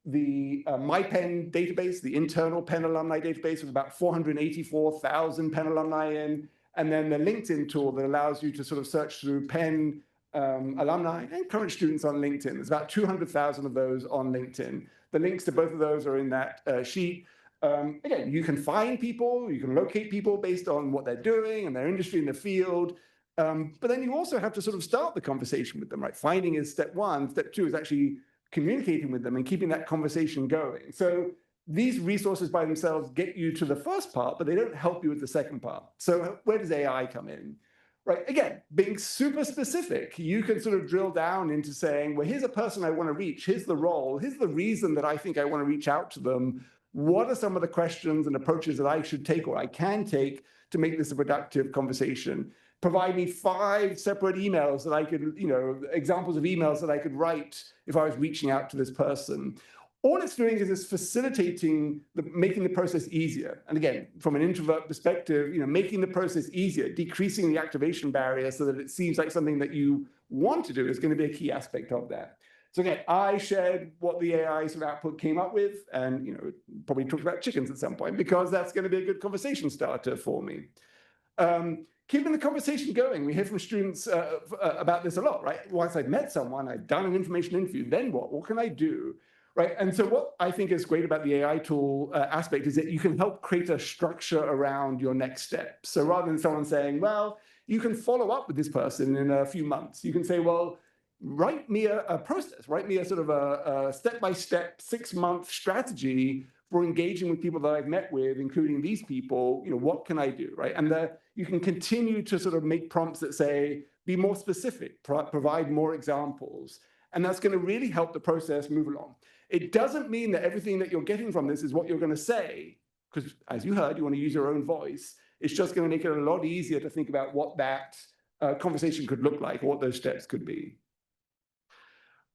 The MyPenn database, the internal Penn alumni database with about 484,000 Penn alumni in, and then the LinkedIn tool that allows you to sort of search through Penn alumni and current students on LinkedIn. There's about 200,000 of those on LinkedIn. The links to both of those are in that sheet. Again, you can find people, you can locate people based on what they're doing and their industry in the field. But then you also have to sort of start the conversation with them, right? Finding is step one. Step two is actually communicating with them and keeping that conversation going. So these resources by themselves get you to the first part, but they don't help you with the second part. So where does AI come in? Right, again, being super specific, you can sort of drill down into saying, well, here's a person I want to reach, here's the role, here's the reason that I think I want to reach out to them. What are some of the questions and approaches that I should take or I can take to make this a productive conversation? Provide me 5 separate emails that I could, examples of emails that I could write if I was reaching out to this person. all it's doing is it's facilitating making the process easier. And again, from an introvert perspective, making the process easier, decreasing the activation barrier so that it seems like something that you want to do is going to be a key aspect of that. So again, I shared what the AI sort of output came up with, and probably talked about chickens at some point because that's going to be a good conversation starter for me. Keeping the conversation going, we hear from students about this a lot, right? Once I've met someone, I've done an information interview, then what? What can I do? Right. And so what I think is great about the AI tool aspect is that you can help create a structure around your next step. So rather than someone saying, well, you can follow up with this person in a few months, you can say, well, write me a process, write me a sort of a step-by-step 6-month strategy for engaging with people that I've met with, including these people, what can I do, right? And you can continue to sort of make prompts that say, be more specific, provide more examples. And that's going to really help the process move along. It doesn't mean that everything that you're getting from this is what you're going to say, because as you heard, you want to use your own voice. It's just going to make it a lot easier to think about what that conversation could look like, or what those steps could be.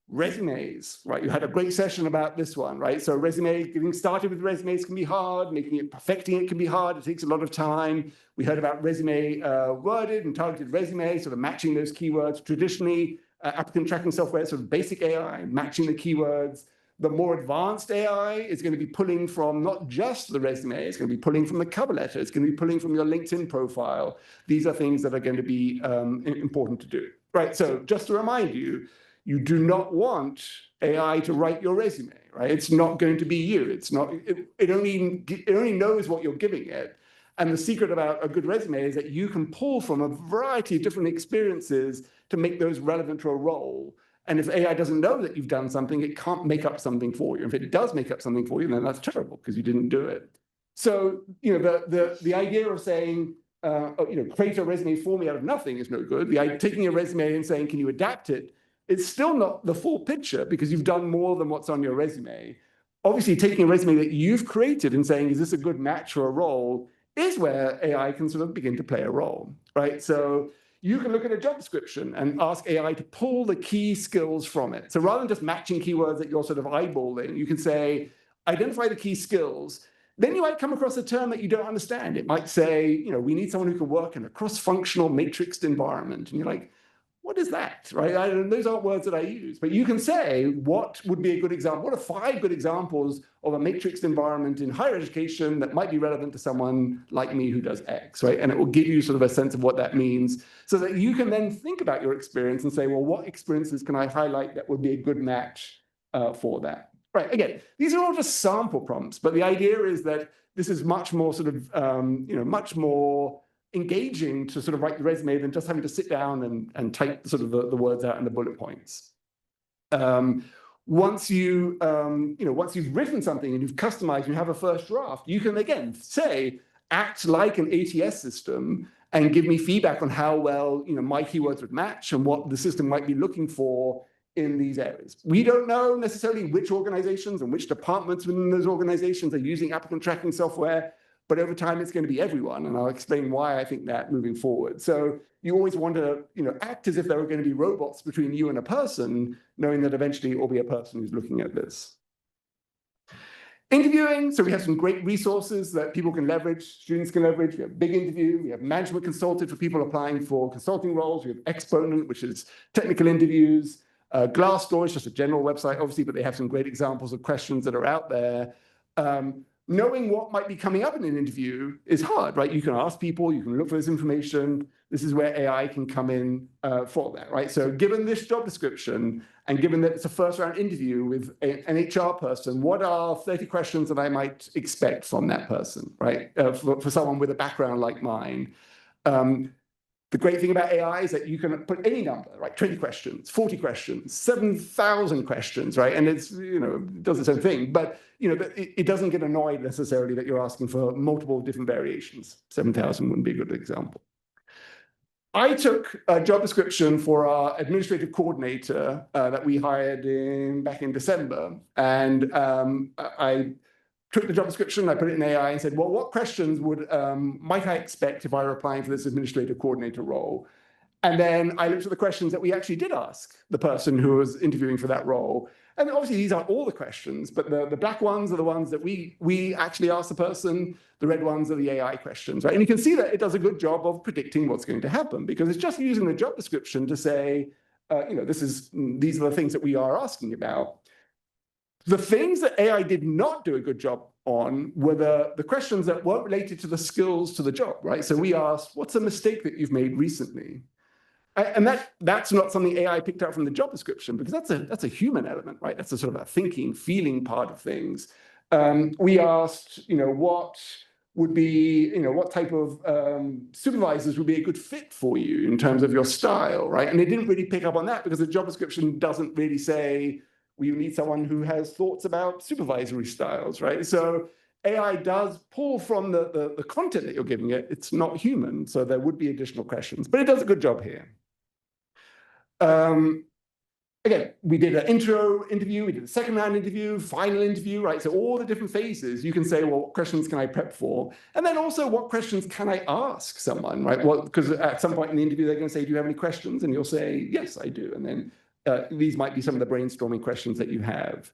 Resumes, right? You had a great session about this one, right? So getting started with resumes can be hard, perfecting it can be hard. It takes a lot of time. We heard about resume worded and targeted resumes, sort of matching those keywords. Traditionally, applicant tracking software, sort of basic AI, matching the keywords. The more advanced AI is going to be pulling from not just the resume, it's going to be pulling from the cover letter, it's going to be pulling from your LinkedIn profile. These are things that are going to be important to do, right? So just to remind you, you do not want AI to write your resume, right? It's not going to be you. It only knows what you're giving it. And the secret about a good resume is that you can pull from a variety of different experiences to make those relevant to a role. And if AI doesn't know that you've done something, it can't make up something for you. If it does make up something for you, then that's terrible because you didn't do it. So, the idea of saying, create a resume for me out of nothing is no good. Taking a resume and saying, can you adapt it? It's still not the full picture because you've done more than what's on your resume. Obviously, taking a resume that you've created and saying, is this a good match for a role, is where AI can sort of begin to play a role, right? So you can look at a job description and ask AI to pull the key skills from it. So rather than just matching keywords that you're sort of eyeballing, you can say, identify the key skills. Then you might come across a term that you don't understand. It might say, we need someone who can work in a cross-functional matrixed environment. And you're like, what is that, right? Those aren't words that I use, but you can say, what would be a good example? What are 5 good examples of a matrixed environment in higher education that might be relevant to someone like me who does X, right? And it will give you sort of a sense of what that means so that you can then think about your experience and say, well, what experiences can I highlight that would be a good match for that? Right, again, these are all just sample prompts, but the idea is that this is much more sort of, much more engaging to sort of write the resume than just having to sit down and type sort of the words out and the bullet points. Once you've written something and you've customized, you have a first draft, you can again say, act like an ATS system and give me feedback on how well my keywords would match and what the system might be looking for in these areas. We don't know necessarily which organizations and which departments within those organizations are using applicant tracking software, but over time, it's going to be everyone. And I'll explain why I think that moving forward. So you always want to act as if there are going to be robots between you and a person, knowing that eventually it will be a person who's looking at this. Interviewing. So we have some great resources that people can leverage, students can leverage. We have Big Interview. We have Management Consulted for people applying for consulting roles. We have Exponent, which is technical interviews. Glassdoor is just a general website, obviously, but they have some great examples of questions that are out there. Knowing what might be coming up in an interview is hard, right? You can ask people, you can look for this information. This is where AI can come in for that, right? So given this job description, and given that it's a first round interview with an HR person, what are 30 questions that I might expect from that person, right? For someone with a background like mine. The great thing about AI is that you can put any number, right? 20 questions, 40 questions, 7,000 questions, right? And it's, it does its own thing, but, it doesn't get annoyed necessarily that you're asking for multiple different variations. 7,000 wouldn't be a good example. I took a job description for our administrative coordinator that we hired back in December. And I took the job description, I put it in AI and said, well, what questions might I expect if I were applying for this administrative coordinator role? And then I looked at the questions that we actually did ask the person who was interviewing for that role. And obviously these aren't all the questions, but the black ones are the ones that we actually ask the person. The red ones are the AI questions, right? And you can see that it does a good job of predicting what's going to happen because it's just using the job description to say, these are the things that we are asking about. The things that AI did not do a good job on were the questions that weren't related to the skills to the job, right? So we asked, what's a mistake that you've made recently? And that's not something AI picked up from the job description because that's a human element, right? That's a sort of a thinking, feeling part of things. We asked, what would be, what type of supervisors would be a good fit for you in terms of your style, right? And they didn't really pick up on that because the job description doesn't really say, well, you need someone who has thoughts about supervisory styles, right? So AI does pull from the content that you're giving it. It's not human, so there would be additional questions, but it does a good job here. Again, we did an intro interview, we did a second round interview, final interview, right? So all the different phases, you can say, well, what questions can I prep for? And then also, what questions can I ask someone, right? Well, because at some point in the interview, they're going to say, do you have any questions? And you'll say, yes, I do. And then these might be some of the brainstorming questions that you have.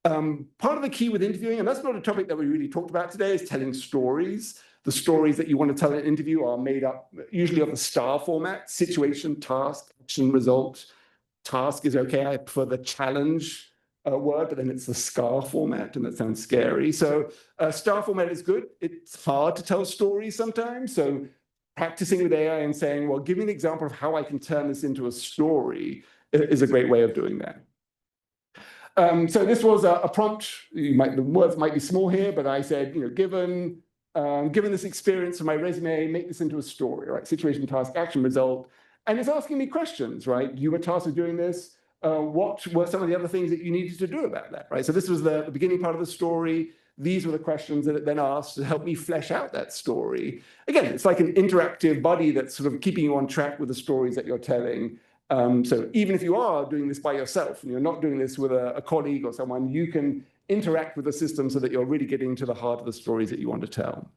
Part of the key with interviewing, and that's not a topic that we really talked about today, is telling stories. The stories that you want to tell in an interview are made up usually of the STAR format: situation, task, action, result. Task is okay. I prefer the challenge word, but then it's the SCAR format, and that sounds scary. So STAR format is good. It's hard to tell stories sometimes. So practicing with AI and saying, well, give me an example of how I can turn this into a story is a great way of doing that. So this was a prompt. The words might be small here, but I said, given this experience of my resume, make this into a story, right? Situation, task, action, result. And it's asking me questions, right? You were tasked with doing this. What were some of the other things that you needed to do about that, right? So this was the beginning part of the story. These were the questions that it then asked to help me flesh out that story. Again, it's like an interactive buddy that's sort of keeping you on track with the stories that you're telling. So even if you are doing this by yourself and you're not doing this with a colleague or someone, you can interact with the system so that you're really getting to the heart of the stories that you want to tell.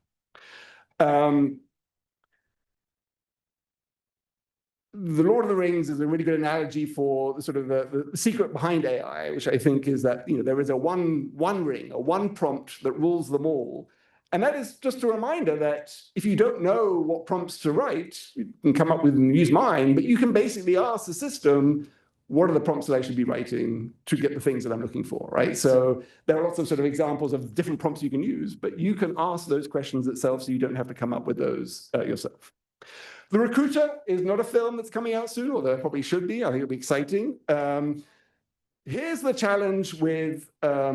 The Lord of the Rings is a really good analogy for sort of the secret behind AI, which I think is that there is a one ring, a one prompt that rules them all. And that is just a reminder that if you don't know what prompts to write, you can come up with and use mine, but you can basically ask the system, what are the prompts that I should be writing to get the things that I'm looking for, right? So there are lots of sort of examples of different prompts you can use, but you can ask those questions itself so you don't have to come up with those yourself. The Recruiter is not a film that's coming out soon, although it probably should be. I think it'll be exciting. Here's the challenge with what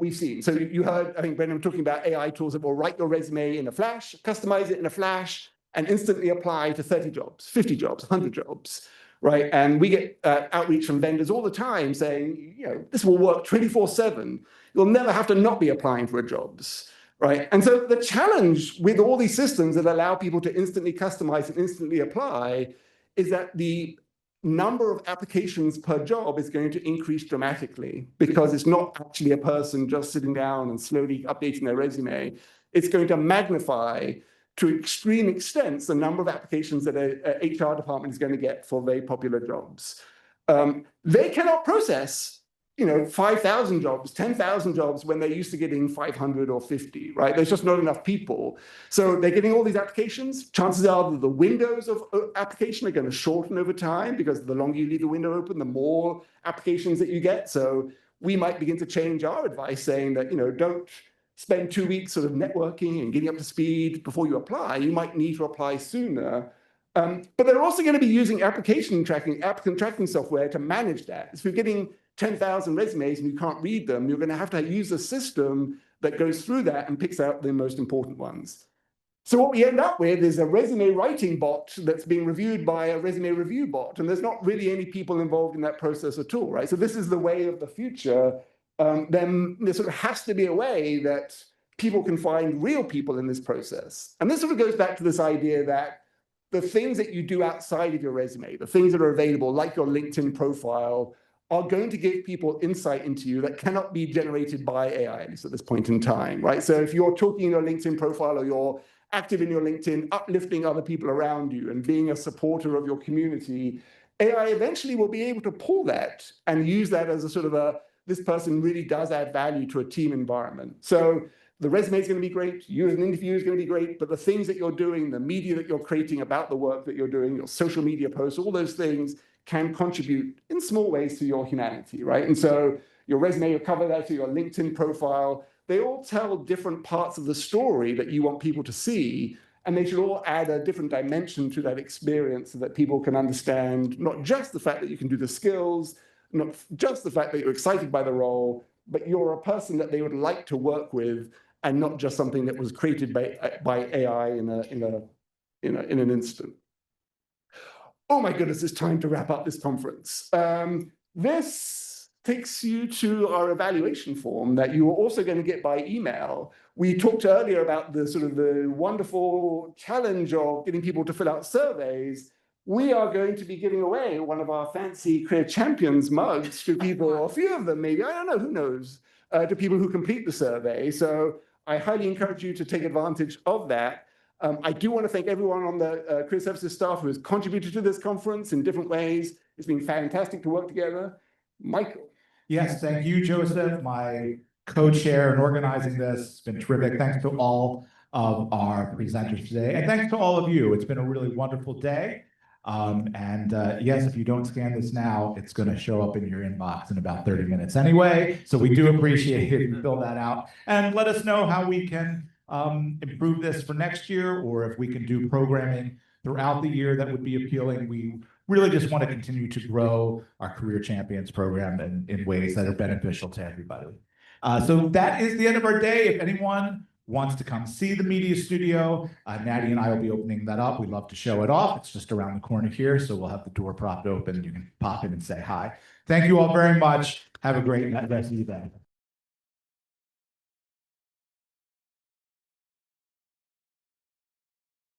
we've seen. So you heard, I think, Brendan talking about AI tools that will write your resume in a flash, customize it in a flash, and instantly apply to 30 jobs, 50 jobs, 100 jobs, right? And we get outreach from vendors all the time saying, this will work 24/7. You'll never have to not be applying for jobs. Right. And so the challenge with all these systems that allow people to instantly customize and instantly apply is that the number of applications per job is going to increase dramatically because it's not actually a person just sitting down and slowly updating their resume. It's going to magnify to extreme extents the number of applications that a HR department is going to get for very popular jobs. They cannot process 5,000 jobs, 10,000 jobs when they're used to getting 500 or 50, right? There's just not enough people. So they're getting all these applications. Chances are that the windows of application are going to shorten over time because the longer you leave the window open, the more applications that you get. So we might begin to change our advice saying that, don't spend 2 weeks sort of networking and getting up to speed before you apply. You might need to apply sooner. But they're also going to be using applicant tracking software to manage that. If you're getting 10,000 resumes and you can't read them, you're going to have to use a system that goes through that and picks out the most important ones. So what we end up with is a resume writing bot that's being reviewed by a resume review bot, and there's not really any people involved in that process at all, right? So this is the way of the future. Then there sort of has to be a way that people can find real people in this process. And this sort of goes back to this idea that the things that you do outside of your resume, the things that are available, like your LinkedIn profile, are going to give people insight into you that cannot be generated by AI, at least at this point in time, right? So if you're talking in your LinkedIn profile or you're active in your LinkedIn, uplifting other people around you and being a supporter of your community, AI eventually will be able to pull that and use that as a sort of this person really does add value to a team environment. So the resume is going to be great, you as an interviewer is going to be great, but the things that you're doing, the media that you're creating about the work that you're doing, your social media posts, all those things can contribute in small ways to your humanity, right? And so your resume, your cover letter, your LinkedIn profile, they all tell different parts of the story that you want people to see, and they should all add a different dimension to that experience so that people can understand not just the fact that you can do the skills, not just the fact that you're excited by the role, but you're a person that they would like to work with, and not just something that was created by AI in an instant. Oh my goodness, it's time to wrap up this conference. This takes you to our evaluation form that you are also going to get by email. We talked earlier about the sort of the wonderful challenge of getting people to fill out surveys. We are going to be giving away one of our fancy Career Champions mugs to people, or a few of them maybe, I don't know, who knows, to people who complete the survey. So I highly encourage you to take advantage of that. I do want to thank everyone on the Career Services staff who has contributed to this conference in different ways. It's been fantastic to work together. Michael. Yes, thank you, Joseph, my co-chair in organizing this. It's been terrific. Thanks to all of our presenters today. And thanks to all of you. It's been a really wonderful day. Yes, if you don't scan this now, it's going to show up in your inbox in about 30 minutes anyway. So we do appreciate it if you fill that out. And let us know how we can improve this for next year, or if we can do programming throughout the year that would be appealing. We really just want to continue to grow our Career Champions program in ways that are beneficial to everybody. So that is the end of our day. If anyone wants to come see the media studio, Natty and I will be opening that up. We'd love to show it off. It's just around the corner here, so we'll have the door propped open and you can pop in and say hi. Thank you all very much. Have a great rest of your day.